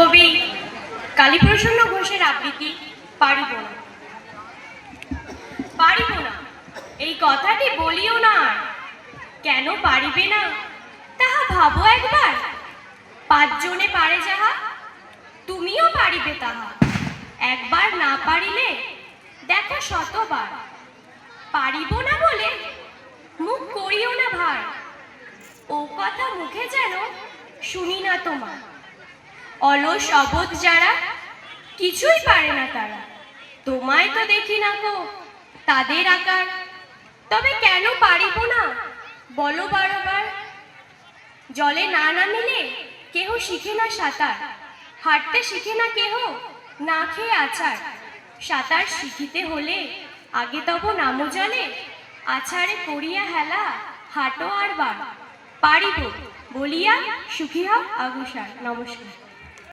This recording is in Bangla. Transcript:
কবি কালীপ্রসন্ন ঘোষের আবৃত্তি পারিব না। পারিব না এই কথাটি বলিও না, আর কেন পারিবে না তাহা ভাবো একবার। পাঁচজনে পারে যাহা, তুমিও পারিবে তাহা। একবার না পারিলে দেখো শতবার। পারিব না বলে মুখ করিও না ভার, ও কথা মুখে যেন শুনি না তোমার। অলস অবোধ যারা, কিছুই পারে না তারা। তোমায় তো দেখি না গো তাদের আকার। তবে কেন পারিব না বলো বারবার। জলে না নামিলে কেহ শিখে না সাঁতার, হাঁটতে শিখে না কেহ না খেয়ে আছাড়। সাঁতার শিখিতে হলে আগে তব নামো জলে, আছাড়ে করিয়া হেলা হাঁটো আর বার। পারিব বলিয়া সুখী হও আগুসার। নমস্কার।